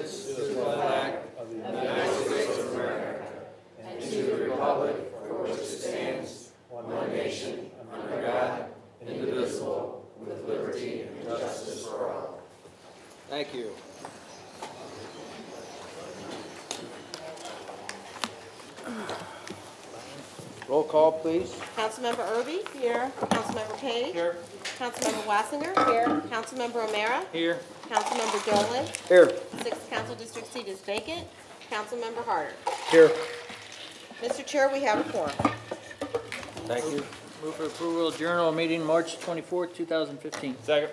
allegiance to the flag of the United States of America and to the republic for which it stands, one nation, under God, indivisible, with liberty and justice for all. Thank you. Roll call, please. Councilmember Irby? Here. Councilmember Page? Here. Councilmember Wassinger? Here. Councilmember O'Mara? Here. Councilmember Dolan? Here. 6th Council District seat is vacant. Councilmember Harder? Here. Mr. Chair, we have a quorum. Thank you. Move for approval of journal meeting March 24th, 2015. Second.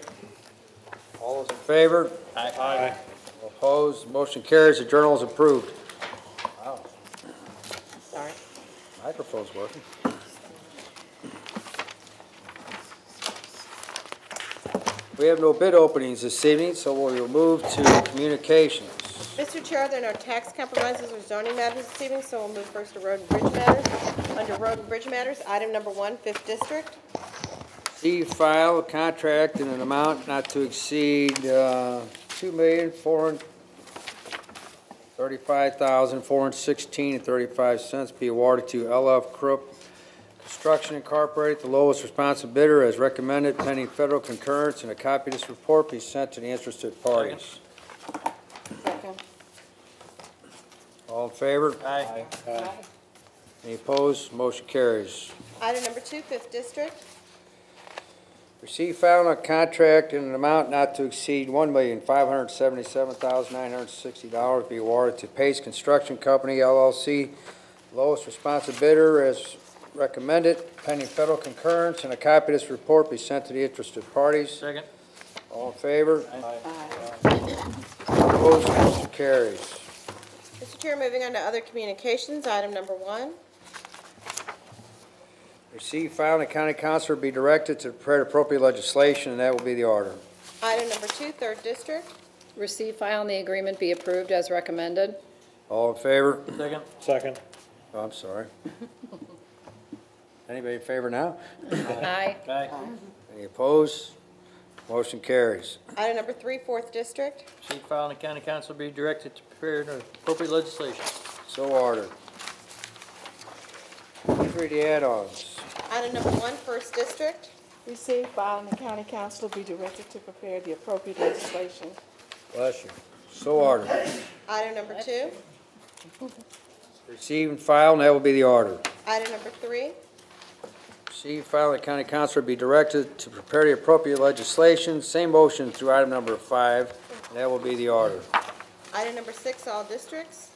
All those in favor? Aye. All opposed? Motion carries. The journal is approved. Wow. Sorry. Microphone's working. We have no bid openings this evening, so we'll move to communications. Mr. Chair, there are no tax compromises or zoning matters this evening, so we'll move first to road and bridge matters. Under road and bridge matters, item number 1, 5th District. C, file a contract in an amount not to exceed $2,435,416.35 be awarded to LF Krupp Construction Incorporated, the lowest responsive bidder, as recommended, pending federal concurrence, and a copy of this report be sent to the interested parties. Second. All in favor? Aye. Any opposed? Motion carries. Item number 2, 5th District. Receive, file, a contract in an amount not to exceed $1,577,960 be awarded to Pace Construction Company, LLC, lowest responsive bidder, as recommended, pending federal concurrence, and a copy of this report be sent to the interested parties. Second. All in favor? Aye. Opposed? Motion carries. Mr. Chair, moving on to other communications, item number 1. Receive, file, and the county councilor be directed to prepare appropriate legislation, and that will be the order. Item number 2, 3rd District. Receive, file, and the agreement be approved as recommended. All in favor? Second. Second. Oh, I'm sorry. Anybody in favor now? Aye. Aye. Any opposed? Motion carries. Item number 3, 4th District. Receive, file, and the county council be directed to prepare the appropriate legislation. So ordered. Please read the add-ons. Item number 1, 1st District. Receive, file, and the county council will be directed to prepare the appropriate legislation. Bless you. So ordered. Item number 2. Receive and file, and that will be the order. Item number 3. Receive, file, and the county councilor be directed to prepare the appropriate legislation. Same motion through item number 5, and that will be the order. Item number 6, all districts.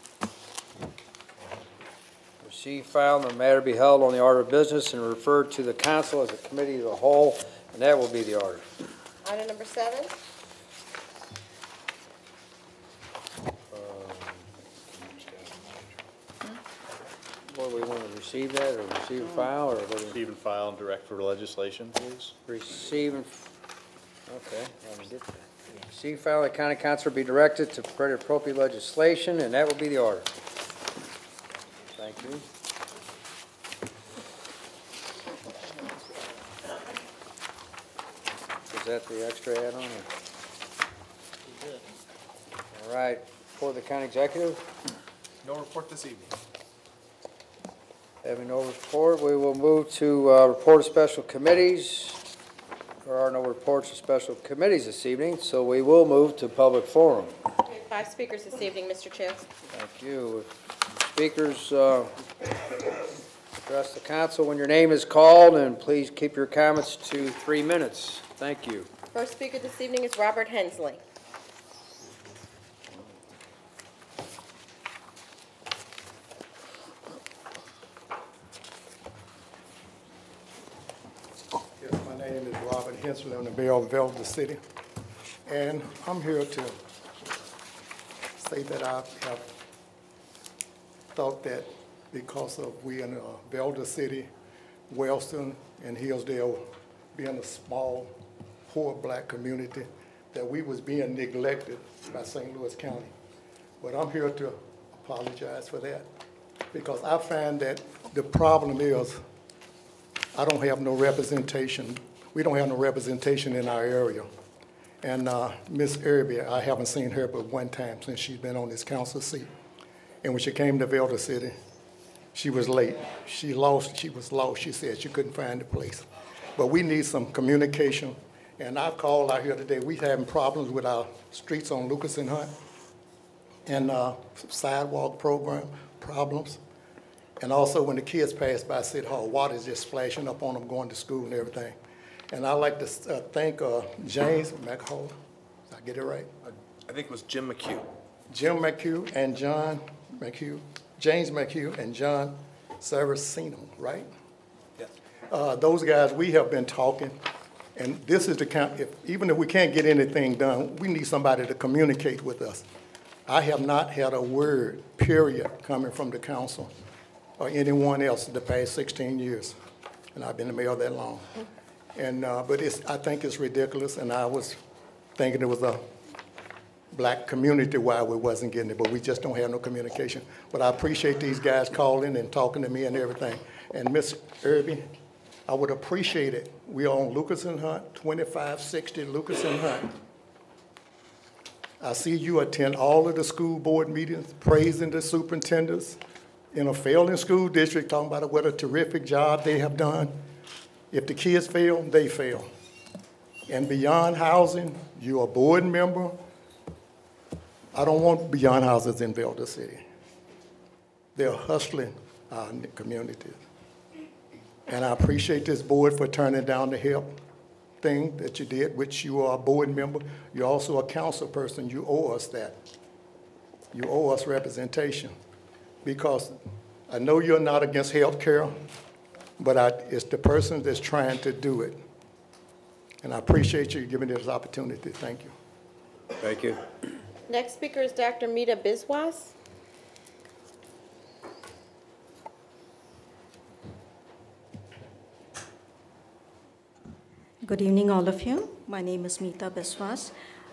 Receive, file, and the matter be held on the order of business and referred to the council as a committee of the whole, and that will be the order. Item number 7. What do we want to receive that, or receive and file, or what do we? Receive and file and direct for legislation, please. Receive and, okay, let me get that. Receive, file, the county councilor be directed to prepare the appropriate legislation, and that will be the order. Thank you. Is that the extra add-on? All right, for the county executive, No report this evening. having no report, we will move to report of special committees. There are no reports of special committees this evening, so we will move to public forum. We have 5 speakers this evening, Mr. Chair. Thank you. Speakers, address the council when your name is called, and please keep your comments to 3 minutes. Thank you. First speaker this evening is Robert Hensley. Yes, my name is Robert Hensley. I'm the mayor of Velda City. And I'm here to say that I have thought that because of we in Velda City, Wellston, and Hillsdale being a small, poor black community, that we was being neglected by St. Louis County. But I'm here to apologize for that, because I find that the problem is I don't have no representation. We don't have no representation in our area. And Miss Irby, I haven't seen her but one time since she's been on this council seat. And when she came to Velde City, she was late. She was lost. She said she couldn't find the place. But we need some communication. And I've called out here today. We're having problems with our streets on Lucas and Hunt and sidewalk program problems. And also when the kids pass by City Hall, water's just splashing up on them going to school and everything. And I'd like to thank James McHugh. Did I get it right? I think it was Jim McHugh. Jim McHugh and John McHugh, James McHugh and John Saraceno, right? Yes. Those guys, we have been talking, and this is the kind, even if we can't get anything done, we need somebody to communicate with us. I have not had a word, period, coming from the council or anyone else in the past 16 years, and I've been the mayor that long. And, but I think it's ridiculous, and I was thinking it was a black community why we wasn't getting it, but we just don't have no communication. But I appreciate these guys calling and talking to me and everything. And Miss Irby, I would appreciate it. We are on Lucas and Hunt, 2560 Lucas and Hunt. I see you attend all of the school board meetings, praising the superintendents in a failing school district, talking about what a terrific job they have done. If the kids fail, they fail. And Beyond Housing, you're a board member. I don't want Beyond Houses in Velde City. They're hustling our communities. And I appreciate this board for turning down the help thing that you did, which you are a board member. You're also a council person. You owe us that. You owe us representation. Because I know you're not against health care, but it's the person that's trying to do it. And I appreciate you giving me this opportunity. Thank you. Thank you. Next speaker is Dr. Mita Biswas. Good evening, all of you. My name is Mita Biswas.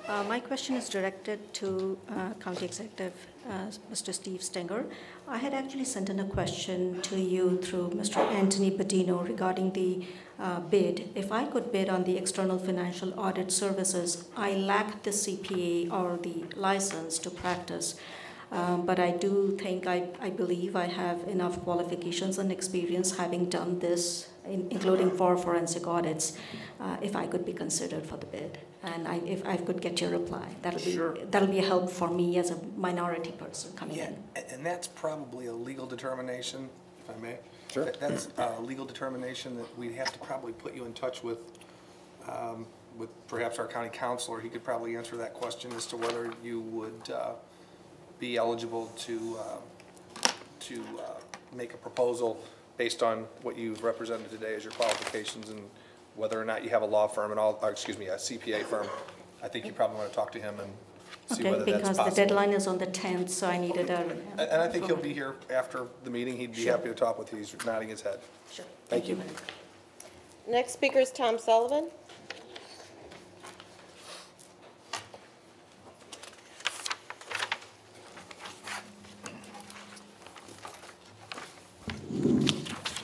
My question is directed to County Executive Mr. Steve Stenger. I had actually sent in a question to you through Mr. Anthony Bedino regarding the bid. If I could bid on the external financial audit services, I lack the CPA or the license to practice. But I do think, I believe I have enough qualifications and experience having done this, including for forensic audits, if I could be considered for the bid. And if I could get your reply, that'll be a help for me as a minority person coming in. And that's probably a legal determination, if I may. Sure. That's a legal determination that we'd have to probably put you in touch with perhaps our county councilor. He could probably answer that question as to whether you would be eligible to make a proposal based on what you've represented today as your qualifications and whether or not you have a law firm and a CPA firm. I think you probably want to talk to him and see whether that's possible. Because the deadline is on the 10th, so I needed a... And I think he'll be here after the meeting. He'd be happy to talk with you. He's nodding his head. Sure. Thank you. Next speaker is Tom Sullivan.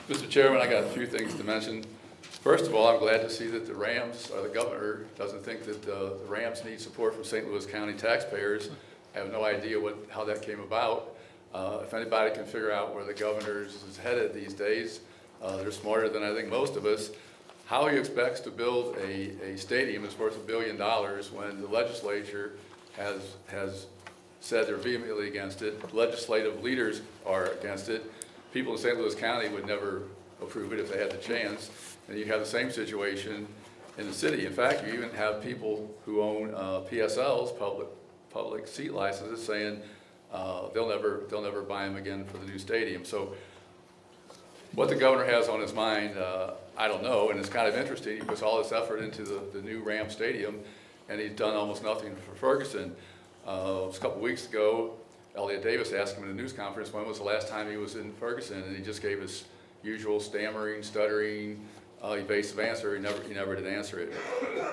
Mr. Chairman, I got a few things to mention. First of all, I'm glad to see that the Rams, or the governor, doesn't think that the Rams need support from St. Louis County taxpayers. I have no idea how that came about. If anybody can figure out where the governor is headed these days, they're smarter than I think most of us. How he expects to build a stadium is worth $1 billion when the legislature has said they're vehemently against it. Legislative leaders are against it. People in St. Louis County would never approve it if they had the chance. And you have the same situation in the city. In fact, you even have people who own PSLs, public seat licenses, saying they'll never buy them again for the new stadium. So what the governor has on his mind, I don't know, and it's kind of interesting. He puts all this effort into the new Ram Stadium, and he's done almost nothing for Ferguson. It was a couple weeks ago, Elliot Davis asked him in a news conference when was the last time he was in Ferguson, and he just gave his usual stammering, stuttering, evasive answer. He never did answer it.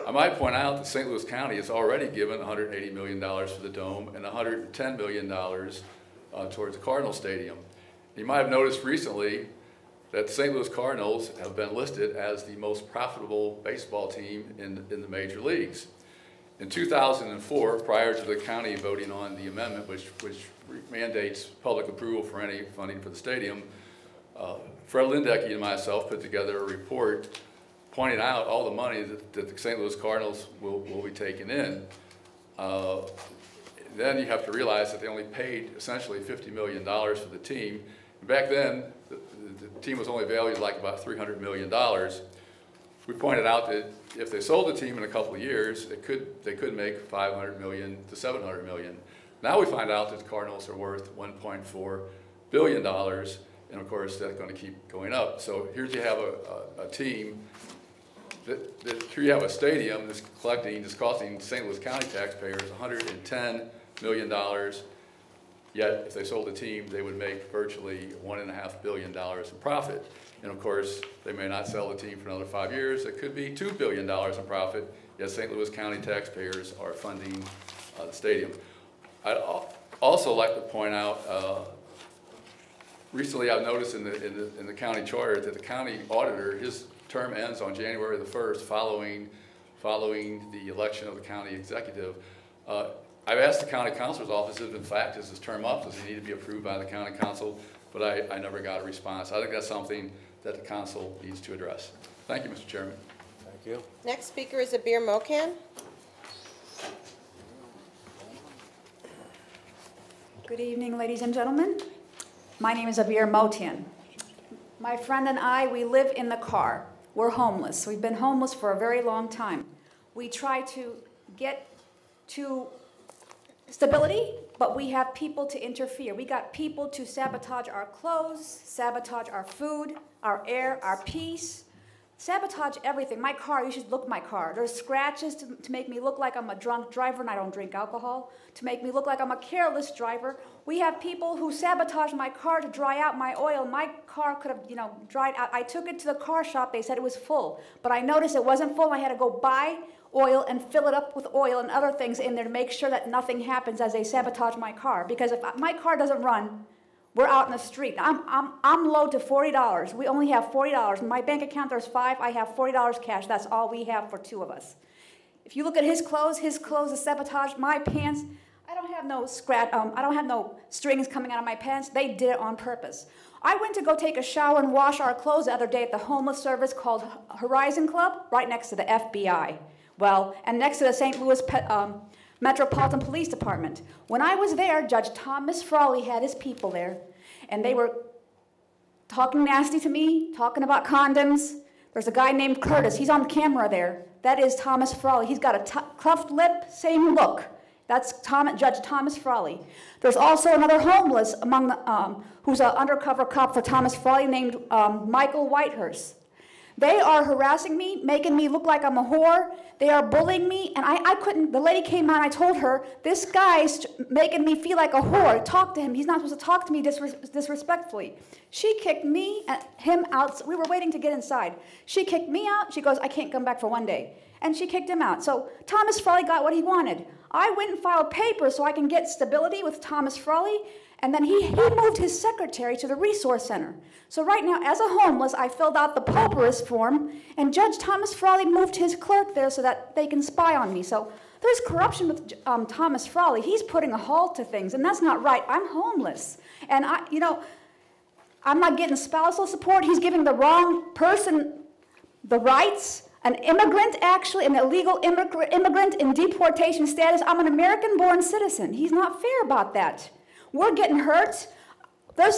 I might point out that St. Louis County has already given $180 million for the dome and $110 million towards the Cardinal Stadium. You might have noticed recently that the St. Louis Cardinals have been listed as the most profitable baseball team in the major leagues. In 2004, prior to the county voting on the amendment, which mandates public approval for any funding for the stadium, Fred Lindecke and myself put together a report pointing out all the money that the St. Louis Cardinals will be taking in. Then you have to realize that they only paid essentially $50 million for the team. And back then, the team was only valued like about $300 million. We pointed out that if they sold the team in a couple of years, they could make $500 million to $700 million. Now we find out that the Cardinals are worth $1.4 billion, and of course that's going to keep going up. So here you have a team, here you have a stadium that's costing St. Louis County taxpayers $110 million, yet if they sold the team, they would make virtually $1.5 billion in profit. And of course, they may not sell the team for another 5 years. It could be $2 billion in profit, yet St. Louis County taxpayers are funding the stadium. I'd also like to point out, recently I've noticed in the county charter that the county auditor, his term ends on January the 1st following the election of the county executive. I've asked the county councilor's office if in fact is his term up, does he need to be approved by the county council, but I never got a response. I think that's something that the council needs to address. Thank you, Mr. Chairman. Thank you. Next speaker is Abir Mokan. Good evening, ladies and gentlemen. My name is Abir Motian. My friend and I, we live in the car. We're homeless. We've been homeless for a very long time. We try to get to stability, but we have people to interfere. We got people to sabotage our clothes, sabotage our food, our air, our peace, sabotage everything. My car, you should look at my car. There's scratches to make me look like I'm a drunk driver and I don't drink alcohol, to make me look like I'm a careless driver. We have people who sabotage my car to dry out my oil. My car could have, dried out. I took it to the car shop. They said it was full, but I noticed it wasn't full. I had to go buy oil and fill it up with oil and other things in there to make sure that nothing happens as they sabotage my car. Because if my car doesn't run, we're out in the street. I'm low to $40. We only have $40. In my bank account, there's $5. I have $40 cash. That's all we have for two of us. If you look at his clothes is sabotaged. My pants, I don't have no I don't have no strings coming out of my pants. They did it on purpose. I went to go take a shower and wash our clothes the other day at the homeless service called Horizon Club, right next to the FBI. Well, and next to the St. Louis Metropolitan Police Department. When I was there, Judge Thomas Frawley had his people there, and they were talking nasty to me, talking about condoms. There's a guy named Curtis. He's on camera there. That is Thomas Frawley. He's got a cleft lip, same look. That's Judge Thomas Frawley. There's also another homeless among the, who's an undercover cop for Thomas Frawley named Michael Whitehurst. They are harassing me, making me look like I'm a whore. They are bullying me, and I couldn't, the lady came out and I told her, this guy's making me feel like a whore. Talk to him. He's not supposed to talk to me disrespectfully. She kicked me and him out. We were waiting to get inside. She kicked me out. She goes, I can't come back for one day. And she kicked him out. So Thomas Frawley got what he wanted. I went and filed papers so I can get stability with Thomas Frawley, and then he moved his secretary to the resource center. So right now, as a homeless, I filled out the pauperist form, and Judge Thomas Frawley moved his clerk there so that they can spy on me. So there's corruption with Thomas Frawley. He's putting a halt to things, and that's not right. I'm homeless, and I'm not getting spousal support. He's giving the wrong person the rights. An immigrant, actually, an illegal immigrant in deportation status. I'm an American-born citizen. He's not fair about that. We're getting hurt. They're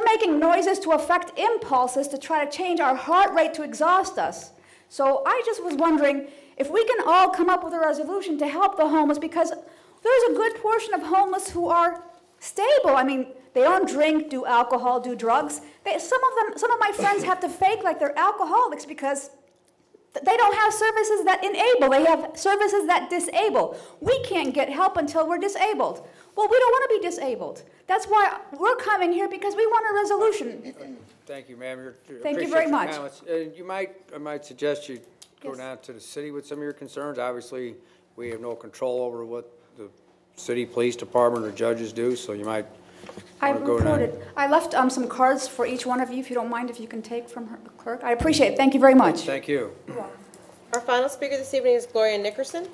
making noises to affect impulses to try to change our heart rate to exhaust us. So I just was wondering if we can all come up with a resolution to help the homeless, because there's a good portion of homeless who are stable. I mean, they don't drink, do alcohol, do drugs. Some of my friends have to fake like they're alcoholics because they don't have services that enable. They have services that disable. We can't get help until we're disabled. Well, we don't want to be disabled. That's why we're coming here, because we want a resolution. Thank you, ma'am. Thank you very much. I might suggest you go down to the city with some of your concerns. Obviously, we have no control over what the city police department or judges do, so you might I've reported. I left some cards for each one of you, if you don't mind, if you can take from her clerk. I appreciate it. Thank you very much. Thank you. Our final speaker this evening is Gloria Nickerson.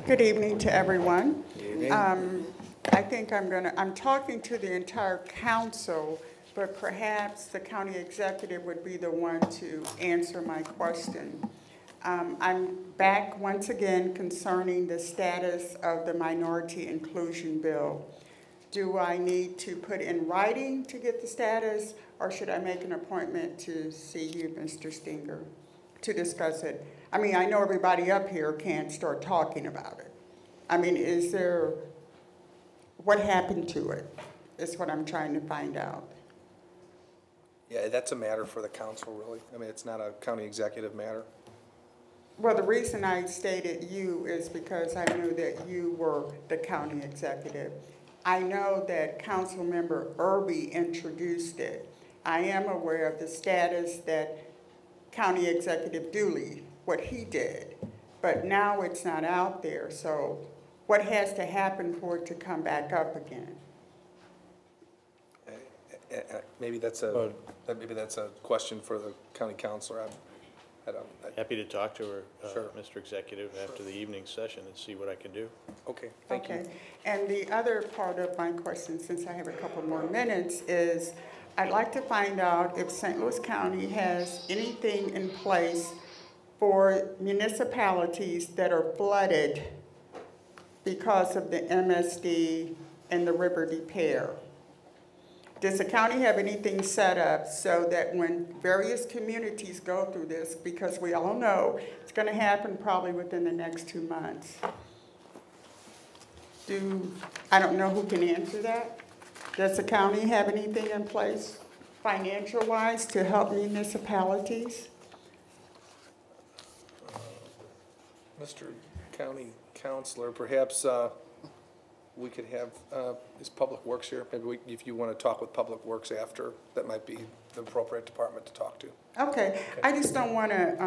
Good evening to everyone. I think I'm talking to the entire council, but perhaps the county executive would be the one to answer my question. I'm back once again concerning the status of the minority inclusion bill. Do I need to put in writing to get the status, or should I make an appointment to see you, Mr. Stenger, to discuss it? I mean, I know everybody up here can't start talking about it. I mean, what happened to it is what I'm trying to find out. Yeah, that's a matter for the council, really. I mean, it's not a county executive matter. Well, the reason I stated you is because I knew that you were the county executive. I know that Councilmember Irby introduced it. I am aware of the status that County Executive Dooley, what he did, but now it's not out there. So what has to happen for it to come back up again? Maybe that's a question for the county councilor. Happy to talk to her, Sure. Mr. Executive, after the evening session and see what I can do. Okay, thank you. And the other part of my question, since I have a couple more minutes, is I'd like to find out if St. Louis County has anything in place for municipalities that are flooded because of the MSD and the river repair. Does the county have anything set up so that when various communities go through this, because we all know it's going to happen probably within the next 2 months? I don't know who can answer that. Does the county have anything in place financial-wise to help municipalities? Mr. County Counselor, perhaps we could have, is Public Works here? Maybe if you want to talk with Public Works after, that might be the appropriate department to talk to. Okay. I just don't want to...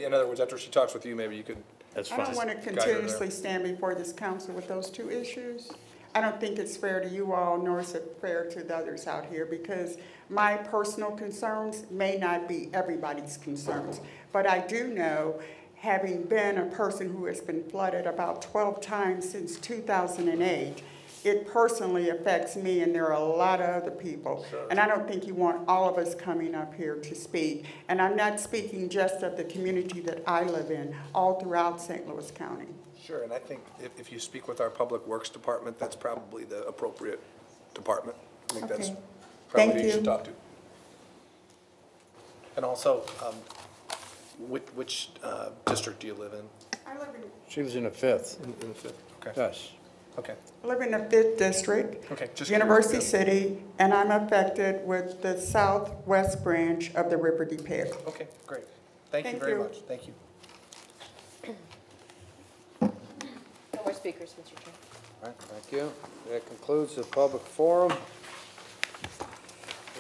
In other words, after she talks with you, maybe you could... That's I fine. don't want to continuously stand before this council with those two issues. I don't think it's fair to you all, nor is it fair to the others out here, because my personal concerns may not be everybody's concerns. But I do know, having been a person who has been flooded about 12 times since 2008, it personally affects me, and there are a lot of other people. Sure. And I don't think you want all of us coming up here to speak. And I'm not speaking just of the community that I live in, all throughout St. Louis County. Sure, and I think if you speak with our Public Works Department, that's probably the appropriate department. I think that's probably who you should talk to. And also, which district do you live in? I live in... She was in the 5th. In the 5th, okay. Yes. Okay. I live in the 5th District, Okay, just University curious. City, and I'm affected with the southwest branch of the River Repair. Okay, great. Thank you very much. Thank you. No more speakers, Mr. Chair. All right, thank you. That concludes the public forum.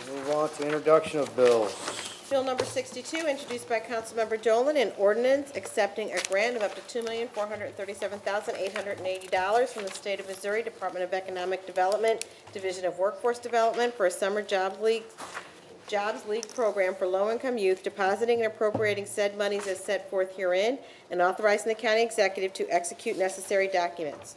We'll move on to introduction of bills. Bill number 62, introduced by Councilmember Dolan, an ordinance accepting a grant of up to $2,437,880 from the State of Missouri Department of Economic Development, Division of Workforce Development for a summer jobs league program for low-income youth, depositing and appropriating said monies as set forth herein, and authorizing the county executive to execute necessary documents.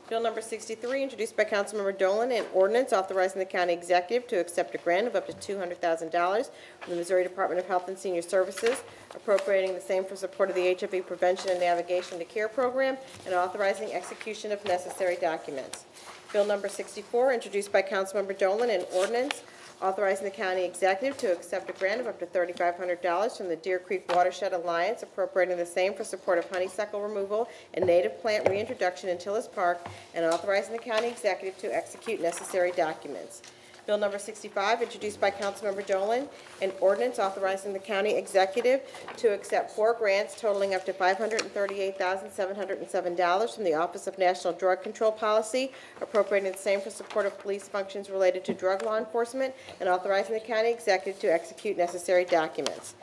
Bill number 63, introduced by Councilmember Dolan, an ordinance authorizing the county executive to accept a grant of up to $200,000 from the Missouri Department of Health and Senior Services, appropriating the same for support of the HIV prevention and navigation to care program, and authorizing execution of necessary documents. Bill number 64, introduced by Councilmember Dolan, an ordinance authorizing the county executive to accept a grant of up to $3,500 from the Deer Creek Watershed Alliance, appropriating the same for support of honeysuckle removal and native plant reintroduction in Tillis Park, and authorizing the county executive to execute necessary documents. Bill number 65, introduced by Councilmember Dolan, an ordinance authorizing the county executive to accept 4 grants totaling up to $538,707 from the Office of National Drug Control Policy, appropriating the same for support of police functions related to drug law enforcement, and authorizing the county executive to execute necessary documents.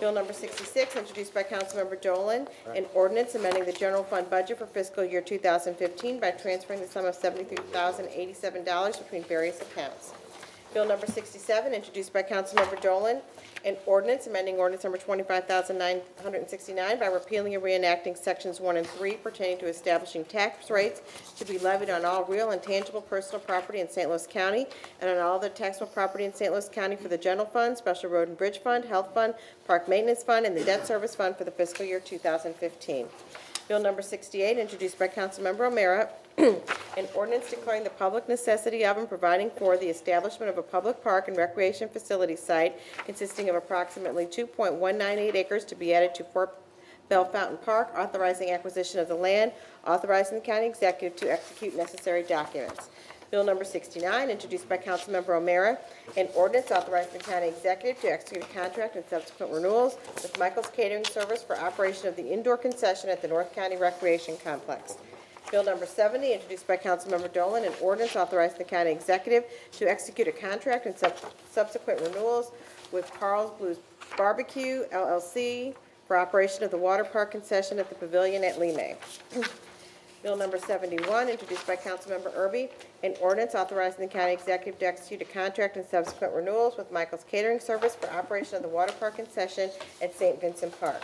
Bill number 66, introduced by Councilmember Dolan, an ordinance amending the general fund budget for fiscal year 2015 by transferring the sum of $73,087 between various accounts. Bill number 67, introduced by Councilmember Dolan, an ordinance amending ordinance number 25,969 by repealing and reenacting sections 1 and 3 pertaining to establishing tax rates to be levied on all real and tangible personal property in St. Louis County and on all other taxable property in St. Louis County for the general fund, special road and bridge fund, health fund, park maintenance fund, and the debt service fund for the fiscal year 2015. Bill number 68, introduced by Councilmember O'Meara, an ordinance declaring the public necessity of and providing for the establishment of a public park and recreation facility site consisting of approximately 2.198 acres to be added to Fort Bell Fountain Park, authorizing acquisition of the land, authorizing the county executive to execute necessary documents. Bill number 69, introduced by Councilmember O'Meara, an ordinance authorizing the county executive to execute a contract and subsequent renewals with Michael's Catering Service for operation of the indoor concession at the North County Recreation Complex. Bill number 70, introduced by Councilmember Dolan, an ordinance authorizing the county executive to execute a contract and subsequent renewals with Carl's Blues Barbecue, LLC, for operation of the water park concession at the Pavilion at Limay. Bill number 71, introduced by Councilmember Erby, an ordinance authorizing the county executive to execute a contract and subsequent renewals with Michael's Catering Service for operation of the water park concession at St. Vincent Park.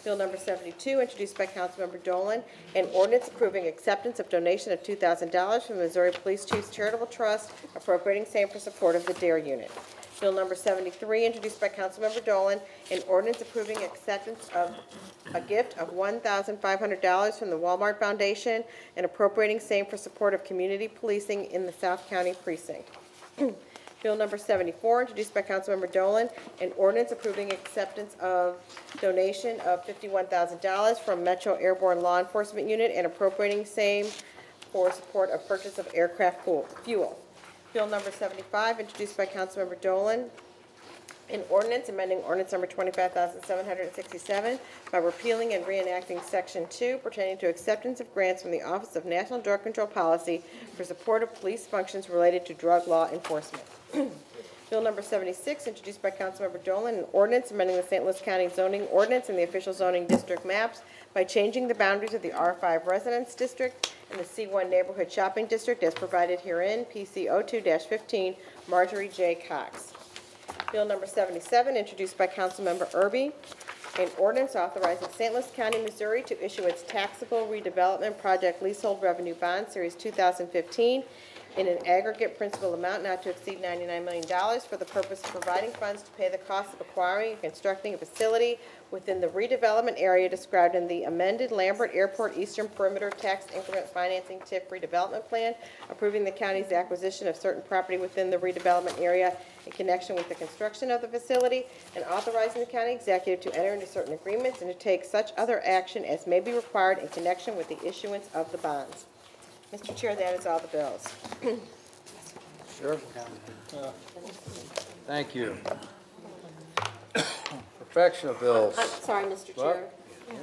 Bill number 72, introduced by Councilmember Dolan, an ordinance approving acceptance of donation of $2,000 from the Missouri Police Chiefs Charitable Trust, appropriating same for support of the DARE unit. Bill number 73, introduced by Councilmember Dolan, an ordinance approving acceptance of a gift of $1,500 from the Walmart Foundation and appropriating same for support of community policing in the South County precinct. Bill number 74, introduced by Councilmember Dolan, an ordinance approving acceptance of donation of $51,000 from Metro Airborne Law Enforcement Unit and appropriating same for support of purchase of aircraft fuel. Bill number 75, introduced by Councilmember Dolan, an ordinance amending ordinance number 25,767 by repealing and reenacting Section 2 pertaining to acceptance of grants from the Office of National Drug Control Policy for support of police functions related to drug law enforcement. Bill number 76, introduced by Councilmember Dolan, an ordinance amending the St. Louis County zoning ordinance and the official zoning district maps by changing the boundaries of the R5 Residence District and the C1 Neighborhood Shopping District as provided herein, PC 02-15, Marjorie J. Cox. Bill number 77, introduced by Councilmember Erby, an ordinance authorizing St. Louis County, Missouri to issue its taxable redevelopment project leasehold revenue bond series 2015 in an aggregate principal amount not to exceed $99 million for the purpose of providing funds to pay the cost of acquiring and constructing a facility within the redevelopment area described in the amended Lambert Airport Eastern Perimeter Tax Increment Financing TIF redevelopment plan, approving the county's acquisition of certain property within the redevelopment area in connection with the construction of the facility, and authorizing the county executive to enter into certain agreements and to take such other action as may be required in connection with the issuance of the bonds. Mr. Chair, that is all the bills. Sure. Thank you. Perfection of bills. I'm sorry, Mr. What? Chair.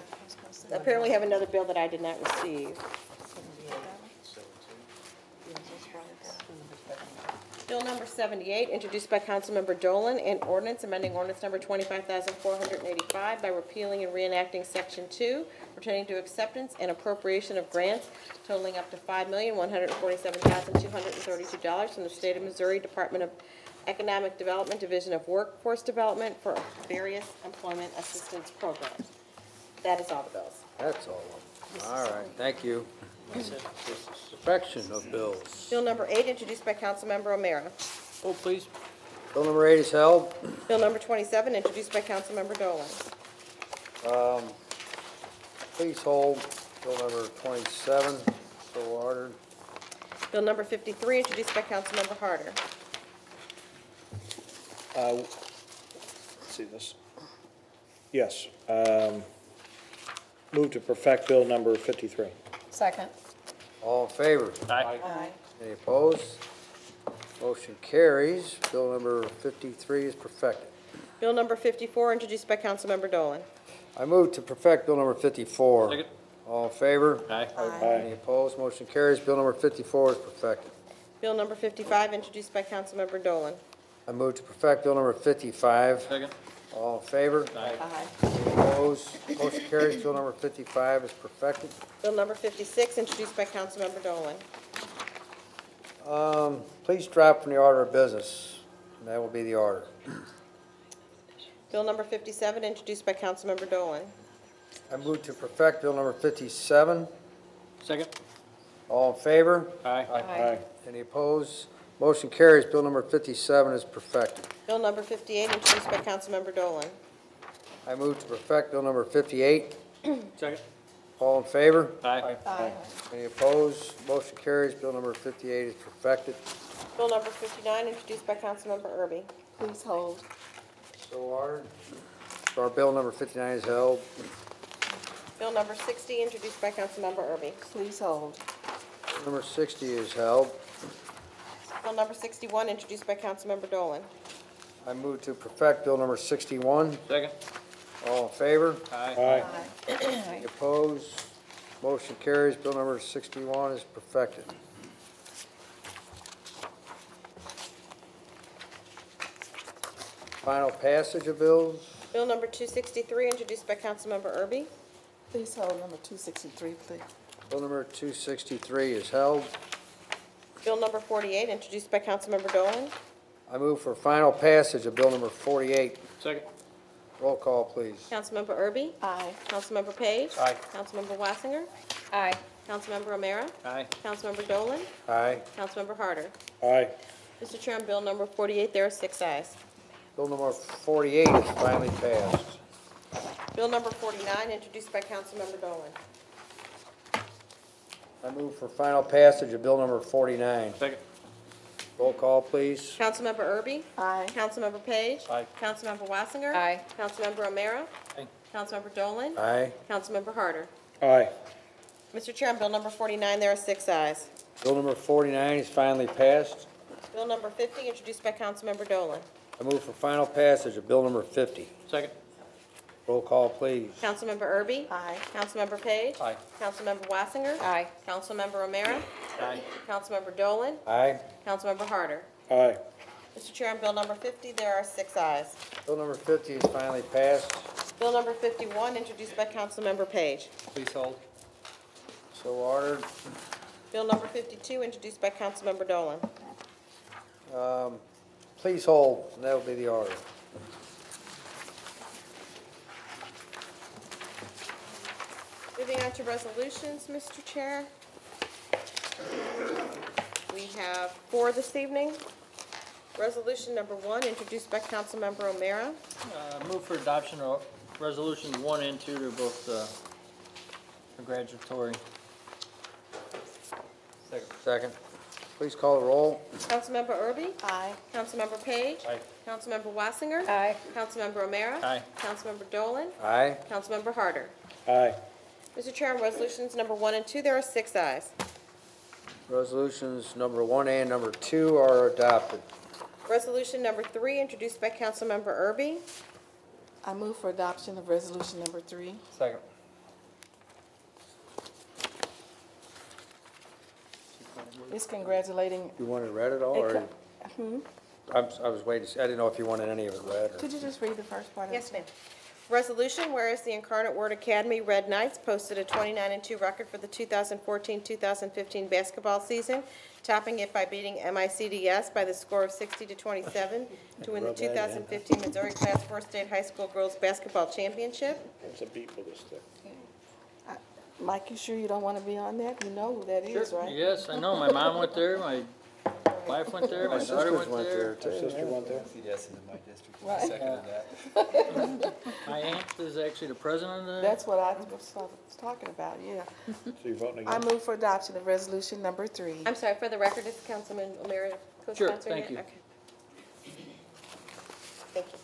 Apparently we have another bill that I did not receive. Bill number 78, introduced by Councilmember Dolan, an ordinance amending ordinance number 25,485 by repealing and reenacting Section 2 pertaining to acceptance and appropriation of grants totaling up to $5,147,232 from the State of Missouri Department of Economic Development Division of Workforce Development for various employment assistance programs. That is all the bills. That's all of them. All right, thank you. Perfection of bills. Bill number 8, introduced by Councilmember O'Meara. Hold, please. Bill number 8 is held. Bill number 27, introduced by Councilmember Dolan. Please hold. Bill number 27, so ordered. Bill number 53, introduced by Councilmember Harder. Let's see this. Yes. Move to perfect Bill number 53. Second. All in favor? Aye. Any opposed? Motion carries. Bill number 53 is perfected. Bill number 54, introduced by Councilmember Dolan. I move to perfect Bill number 54. Second. All in favor? Aye. Any opposed? Motion carries. Bill number 54 is perfected. Bill number 55, introduced by Councilmember Dolan. I move to perfect Bill number 55. Second. All in favor? Aye. Any opposed? Motion carries. Bill number 55 is perfected. Bill number 56, introduced by Councilmember Dolan. Please drop from the order of business. And that will be the order. Bill number 57, introduced by Councilmember Dolan. I move to perfect Bill number 57. Second. All in favor? Aye. Aye. Any opposed? Motion carries. Bill number 57 is perfected. Bill number 58, introduced by Councilmember Dolan. I move to perfect Bill number 58. Second. All in favor? Aye. Any opposed? Motion carries. Bill number 58 is perfected. Bill number 59, introduced by Councilmember Erby. Please hold. So ordered. So our bill number 59 is held. Bill number 60, introduced by Councilmember Erby. Please hold. Bill number 60 is held. Bill number 61, introduced by Councilmember Dolan. I move to perfect Bill number 61. Second. All in favor? Aye. Any opposed? Motion carries. Bill number 61 is perfected. Final passage of bills. Bill number 263, introduced by Councilmember Erby. Please hold number 263, please. Bill number 263 is held. Bill number 48, introduced by Councilmember Dolan. I move for final passage of bill number 48. Second. Roll call, please. Councilmember Erby? Aye. Councilmember Page? Aye. Councilmember Wassinger? Aye. Councilmember O'Meara? Aye. Councilmember Dolan? Aye. Councilmember Harder? Aye. Mr. Chair, on bill number 48, there are 6 ayes. Bill number 48 is finally passed. Bill number 49, introduced by Councilmember Dolan. I move for final passage of bill number 49. Second. Roll call, please. Councilmember Erby? Aye. Councilmember Page? Aye. Councilmember Wassinger? Aye. Councilmember O'Meara? Aye. Councilmember Dolan? Aye. Councilmember Harder? Aye. Mr. Chair, on bill number 49, there are 6 ayes. Bill number 49 is finally passed. Bill number 50, introduced by Councilmember Dolan. I move for final passage of bill number 50. Second. Roll call, please. Councilmember Erby? Aye. Councilmember Page? Aye. Councilmember Wassinger? Aye. Councilmember O'Meara? Aye. Councilmember Dolan? Aye. Councilmember Harder? Aye. Mr. Chair, on bill number 50, there are 6 ayes. Bill number 50 is finally passed. Bill number 51, introduced by Councilmember Page. Please hold. So ordered. Bill number 52, introduced by Councilmember Dolan. Please hold, and that will be the order. Moving on to resolutions, Mr. Chair. We have 4 this evening. Resolution number 1, introduced by Councilmember O'Meara. Move for adoption of resolutions 1 and 2 to both congratulatory. Second. Please call the roll. Councilmember Erby? Aye. Councilmember Page? Aye. Councilmember Wassinger? Aye. Councilmember O'Meara? Aye. Councilmember Dolan? Aye. Councilmember Harder? Aye. Mr. Chair, on resolutions number 1 and 2, there are 6 ayes. Resolutions number 1 and number 2 are adopted. Resolution number 3, introduced by Councilmember Erby. I move for adoption of resolution number 3. Second. It's congratulating, You wanted it read at all, or? I was waiting, I didn't know if you wanted any of it read, or? could you just read the first part of it? Yes, ma'am. Resolution, whereas the Incarnate Word Academy Red Knights posted a 29-2 record for the 2014-2015 basketball season, topping it by beating MICDS by the score of 60-27 to win the 2015 Missouri Class 4 State High School Girls Basketball Championship. It's a beat for this thing. Mike, you sure you don't want to be on that? You know who that is, right? Yes, I know. My mom went there, my wife went there, my daughter went there. too. Sister went there. Yes, into my district. Right. Seconded that. My aunt is actually the president of the. That's what I was talking about, yeah. So you're voting I against? move for adoption of resolution number 3. I'm sorry, for the record, is Councilman O'Meara co-sponsoring thank it? you. Okay. Thank you.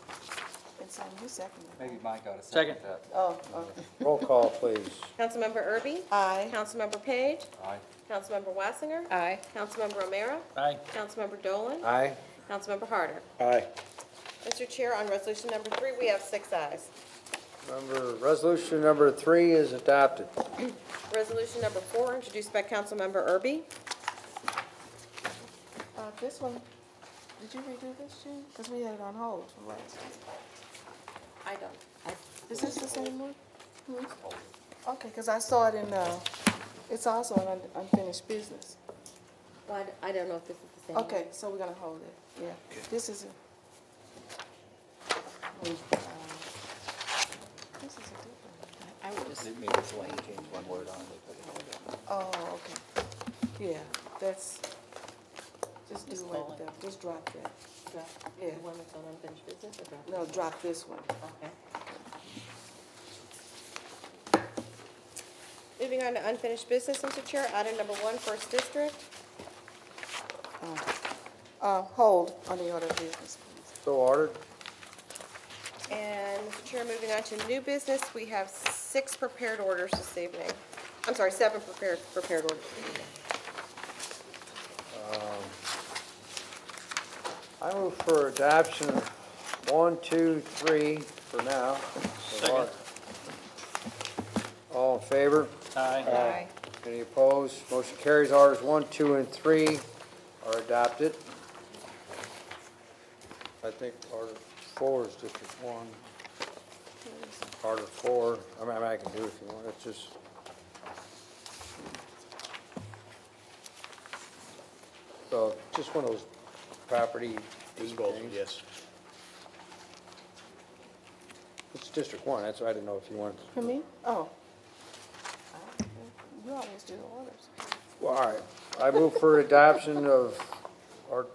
And Simon, who seconded it? Maybe Mike ought to Second. second that. Oh, okay. Roll call, please. Councilmember Erby? Aye. Councilmember Page? Aye. Councilmember Wassinger? Aye. Councilmember O'Meara? Aye. Councilmember Dolan? Aye. Councilmember Harder? Aye. Mr. Chair, on resolution number 3, we have 6 ayes. Resolution number 3 is adopted. Resolution number 4, introduced by Councilmember Erby. This one, did you redo this, June? Because we had it on hold for last time. I don't. Is this the same one? Okay, because I saw it in, it's also an unfinished business. Well, I don't know if this is the same. Okay, so we're gonna hold it, yeah. This is a. This is a different one. I would just. Maybe it's the language, change one word on it. Oh, okay. Yeah, that's, just do like that, just drop that. Drop, yeah. The one that's on unfinished business or drop? No, drop this one. Okay. Moving on to unfinished business, Mr. Chair, item number 1, first district. Hold on the order of business, please. So ordered. And, Mr. Chair, moving on to new business, we have 6 prepared orders this evening. I'm sorry, 7 prepared orders. I move for adoption of 1, 2, 3 for now. Second. All in favor? Aye. Any opposed? Motion carries. Orders 1, 2, and 3 are adopted. I think order 4 is District 1. Order 4, I mean, I can do it if you want, it's just. So, just one of those property deed things. Yes. It's District 1, that's why I didn't know if you wanted. For me? Oh. You always do the orders. Well, all right. I move for adoption of our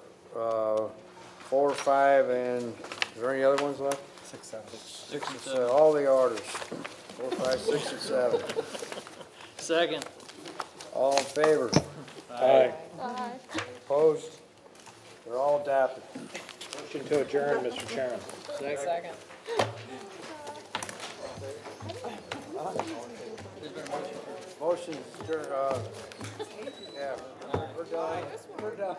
4, 5, and, is there any other ones left? 6, 7. 6 and It's, 7. all the orders. 4, 5, 6, and 7. Second. All in favor? Aye. Opposed? They're all adopted. Motion to adjourn, Mr. Chairman. Second. Motion, yeah, we're done. We're done.